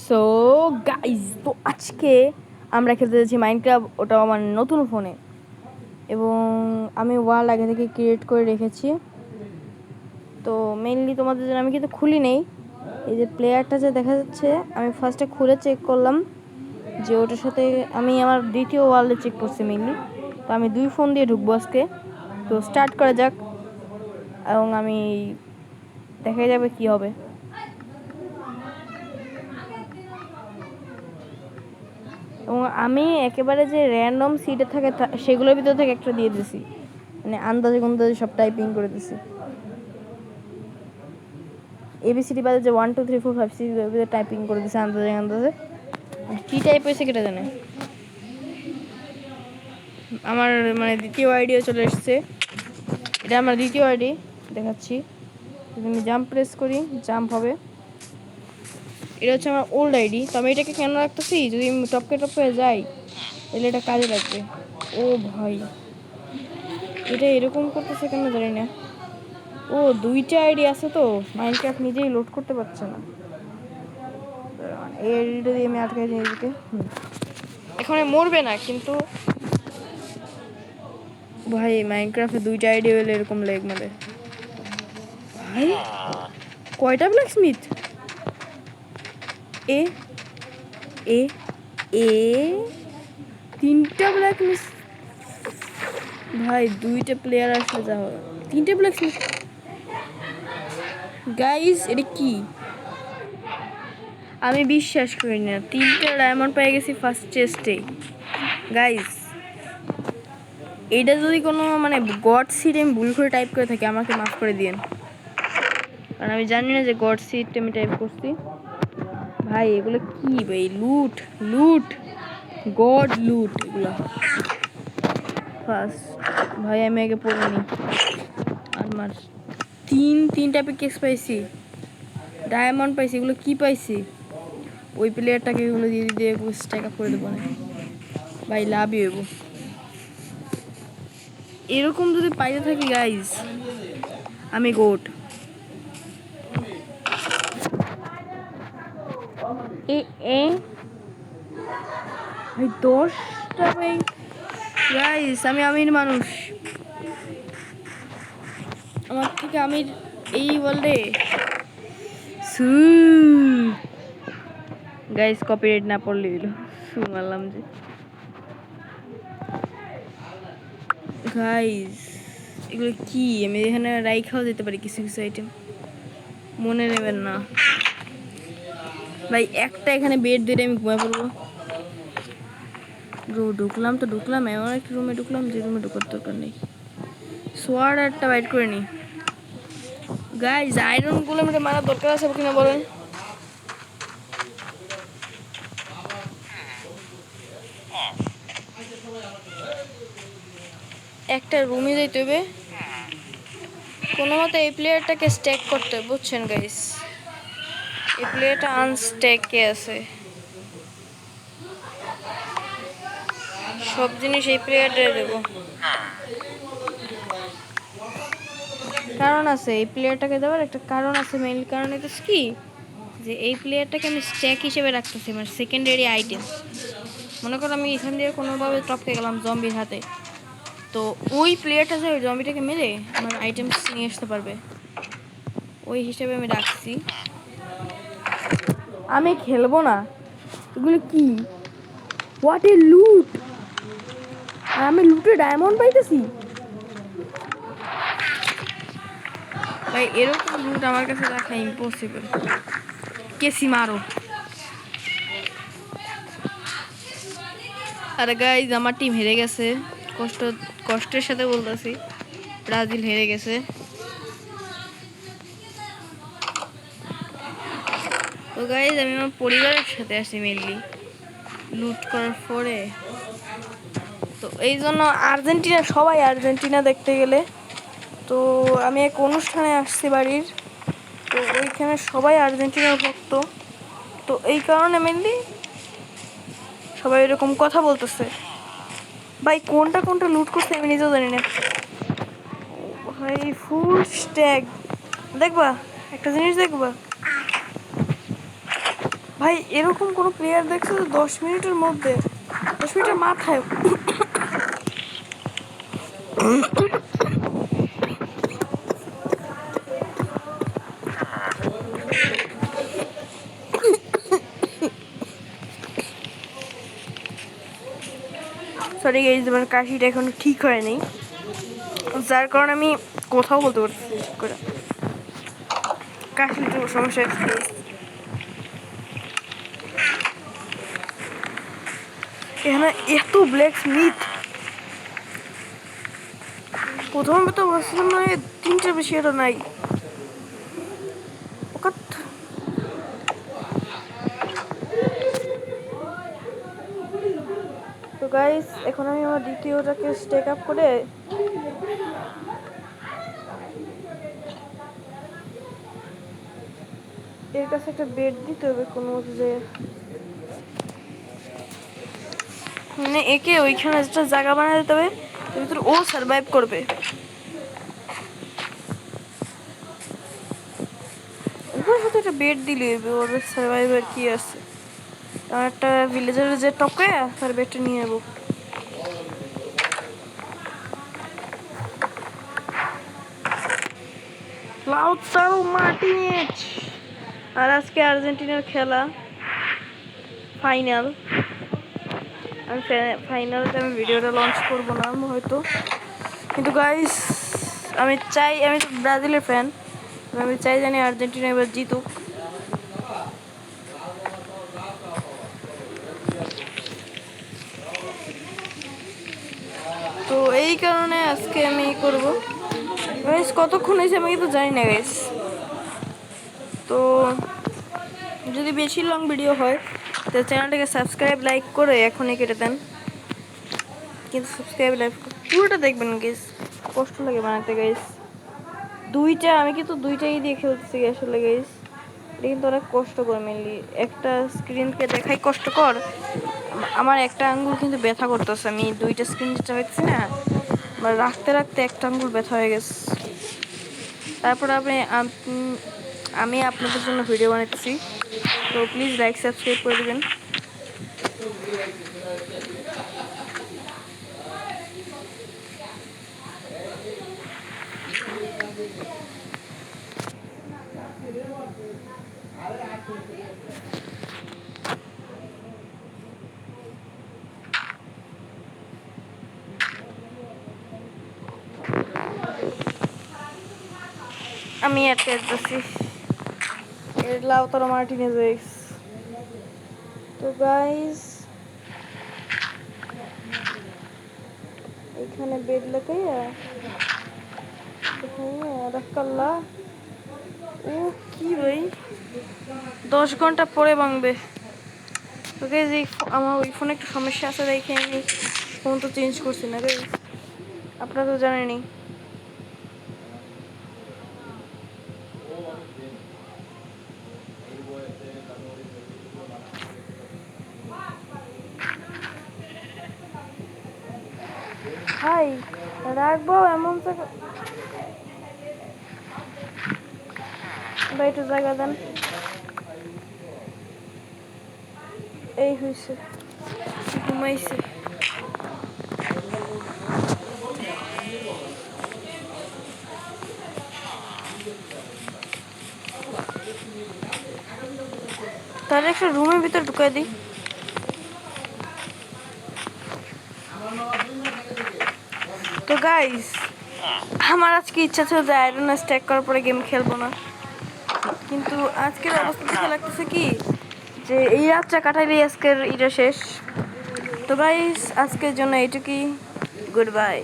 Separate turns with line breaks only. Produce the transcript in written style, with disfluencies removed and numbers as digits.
So guys, তো আজকে আমরা খেলতে যাচ্ছি মাইনক্রাফট, ওটাও আমার নতুন ফোনে। এবং আমি ওয়ার্ল্ড আগে থেকে ক্রিয়েট করে রেখেছি। তো মেইনলি তোমাদের জন্য আমি কিন্তু খুলি নেই। এই যে প্লেয়ারটা যে দেখা যাচ্ছে, আমি ফার্স্টে খুলে চেক করলাম যে ওটার সাথে আমি আমার দ্বিতীয় ওয়ার্ল্ডে চেক করছি মেইনলি। তো আমি 2 ফোন দিয়ে ঢুকবো আজকে। তো স্টার্ট করা যাক এবং আমি দেখা যাবে কি হবে। এবং আমি একেবারে যে র্যান্ডম সিটে থাকে সেগুলোর ভিতর থেকে একটা দিয়ে দিছি, মানে আন্দাজে গুন্দাজে সব টাইপিং করে দিছি। এবিসিডি বাদে যে 1 2 3 4 5 6 এর ভিতরে টাইপিং করে দিছে আন্দাজে আন্দাজে। কি টাইপ হয়েছে কেটা জানে। আমার মানে দ্বিতীয় আইডিও চলে এসছে। এটা আমার দ্বিতীয় আইডি দেখাচ্ছি। যদি আমি জাম্প প্রেস করি, জাম্প হবে। এটা হচ্ছে আমার ওল্ড আইডি। তো আমি এটাকে কেন রাখতেছি, যদি আমি টপকে যাই তাহলে এটা কাজে লাগবে। ও ভাই, এটা এরকম করতেছে কেন জানি না। ও 2টা আইডি আছে, তো মাইনক্রাফট নিজেই লোড করতে পারছে না। এই আইডিটা দিয়ে আমি আটকে যাই এদিকে। এখন মরবে না কিন্তু ভাই, মাইনক্রাফটে 2টা আইডি হলে এরকম লেগ মেলে ভাই। কয়টা ব্ল্যাক স্মিথ? এ এ এ 3টা ব্ল্যাক মিস ভাই। 2টা প্লেয়ার আসলে যা হবে। 3টে ব্ল্যাক স্মিথ গাইস, এটা কি? আমি বিশ্বাস করি না 3টা ডায়মন্ড পেয়ে গেছি ফার্স্ট চেস্টে। গাইস, এটা যদি কোনো মানে গড সিট আমি ভুল করে টাইপ করে থাকি, আমাকে মাফ করে দিয়েন, কারণ আমি জানি না যে গড সিট আমি টাইপ করছি। ভাই এগুলো কি ভাই? লুট লুট গড লুট এগুলো। ফার্স্ট ভাই আমি আগে পড়িনি। আমার 3টা পিকেক্স পাইছি, ডায়মন্ড পাইছি। এগুলো কি পাইছি? ওই প্লেয়ারটাকে এগুলো দিয়ে দিয়ে স্ট্যাক আপ করে দেবো না ভাই, লাভই হইব। এরকম যদি পাইতে থাকি গাইজ, আমি গোট। এ এ ভাই 10টা ভাই। গাইজ, আমি আমির মানুষ। আমার থেকে আমির এই ওয়ার্ল্ডে। গাইজ, কপিরাইট না পড়লে দিল মারলাম যে। গাইজ, এগুলো কি? আমি এখানে রাইখাও দিতে পারি কিছু কিছু আইটেম, মনে নেবেন না ভাই। একটা এখানে বেড দিয়ে আমি ঘুমায় পড়বো। ঢুকলাম তো ঢুকলাম, এমন একটা রুমে ঢুকলাম যে রুমে ঢুকার দরকার নেই। সোয়ার্ড একটা বাইট করে নি। গাইজ, আয়রন গুলো মেরে মারার দরকার আছে কিনা বলেন? একটা রুমে যাইতে হবে কোনো মতে। এই প্লেয়ারটাকে স্ট্যাক করতে হবে, বুঝছেন গাইজ? এই প্লেয়ারটা আনস্ট্যাকে আছে। সব জিনিস এই প্লেয়ারটা দেবো, কারণ আছে এই প্লেয়ারটাকে দেওয়ার একটা কারণ আছে। মেইন কারণ এটা কি, যে এই প্লেয়ারটাকে আমি স্ট্যাক হিসেবে রাখতেছি, মানে সেকেন্ডারি আইটেম। মনে করো আমি এখান দিয়ে কোনোভাবে টপকে গেলাম জম্বির হাতে, তো ওই প্লেয়ারটা যে ওই জম্বিটাকে মেরে আমার আইটেমস নিয়ে আসতে পারবে, ওই হিসেবে আমি রাখছি। আমি খেলবো না। এগুলো কি? হোয়াট এ লুট! আর আমি লুটে ডায়মন্ড পাইতেছি ভাই। এরকম লুট আমার কাছে রাখা ইম্পসিবল। কেসি মারো। আর গাইজ, আমার টিম হেরে গেছে। কষ্টের সাথে বলতেছি, ব্রাজিল হেরে গেছে। তো গাইজ, আমি আমার পরিবারের সাথে আসি মেনলি লুট করার পরে। তো এই জন্য আর্জেন্টিনা, সবাই আর্জেন্টিনা দেখতে গেলে। তো আমি এক অনুষ্ঠানে আসছি বাড়ির, তো ওইখানে সবাই আর্জেন্টিনার ভক্ত। তো এই কারণে মেনলি সবাই এরকম কথা বলতেছে। ভাই কোনটা কোনটা লুট করছে আমি নিজেও জানি না ভাই। ফুল স্ট্যাক দেখবা, একটা জিনিস দেখবা, ভাই এরকম কোনো প্লেয়ার দেখছো 10 মিনিটের মধ্যে, 10 মিনিটের মাথায় সরি গাইজ, আমার কাশিটা এখনো ঠিক হয়নি, যার কারণে আমি কোথাও বলতে পারছি ঠিক করে, কাশির একটু সমস্যা হচ্ছে। এখানে এত ব্ল্যাক স্মিথ, প্রথমে তো ভাবছিলাম না 3টা বেশি, এটা নাই। তো গাইস এখন আমি আমার দ্বিতীয়টাকে স্টেক আপ করে এর কাছে একটা বেড দিতে হবে কোনো মতো, যে মানে একে ওইখানে একটা জায়গা বানিয়ে দিতে হবে, এর ভিতরে ও সার্ভাইভ করবে। ওর সাথে একটা বেড দিলে ওর সার্ভাইভার কি আছে, আর একটা ভিলেজের যে টপকে তার বেডটা নিয়ে নেবো। লাউতারো মার্টিনেজ, আর আজকে আর্জেন্টিনার খেলা ফাইনাল। আমি ফাইনালতে আমি ভিডিওটা লঞ্চ করবো না হয়তো, কিন্তু গাইস আমি চাই, আমি তো ব্রাজিলের ফ্যান, আমি চাই জানি আর্জেন্টিনা এবার জিতুক। তো এই কারণে আজকে আমি করব। গাইস কতক্ষণ হয়েছে আমি কিন্তু জানি না গাইস। তো যদি বেশি লং ভিডিও হয় তো চ্যানেলটাকে সাবস্ক্রাইব লাইক করে এখনই কেটে দেন, কিন্তু সাবস্ক্রাইব লাইক পুরোটা দেখবেন গাইস, কষ্ট লাগে বানাতে গাইস। দুইটা আমি কিন্তু দুইটাই দিয়ে খেলতেছি আসলে গাইস, এটা কিন্তু অনেক কষ্টকর। মেনলি একটা স্ক্রিনকে দেখাই কষ্টকর, আমার একটা আঙ্গুল কিন্তু ব্যথা করতেছে, আমি দুইটা স্ক্রিন যেটা হচ্ছে না, আমার রাখতে রাখতে একটা আঙ্গুল ব্যথা হয়ে গেছে। তারপর আমি আপনাদের জন্য ভিডিও বানাচ্ছি, তো প্লিজ লাইক সাবস্ক্রাইব করে দেবেন। আমি একটা দিচ্ছি এর লাউতারো মার্টিনেজ। তো গাইস এখানে বেড লাগাইয়া রাখকাল্লা, ও কি ভাই 10 ঘন্টা পরে ভাঙবে। তো গাইস আমার ওই ফোনে একটু সমস্যা আছে, দেখে আমি ফোন তো চেঞ্জ করছি না গাইস, আপনারা তো জানেনই। ভাই রাখবো এমন জায়গা, ভাই একটু জায়গা দেন। এই হয়েছে, ঘুমাইছে। তাহলে একটা রুমের ভিতর ঢুকাই দিই। তো গাইস আমার আজকে ইচ্ছা ছিল যে আয়রন স্ট্যাক করার পরে গেম খেলবো না, কিন্তু আজকের অবস্থা দেখে লাগতেছে কি যে এই রাতটা কাটাইলে আজকের এটা শেষ। তো গাইস আজকের জন্য এইটুকুই, গুড বাই।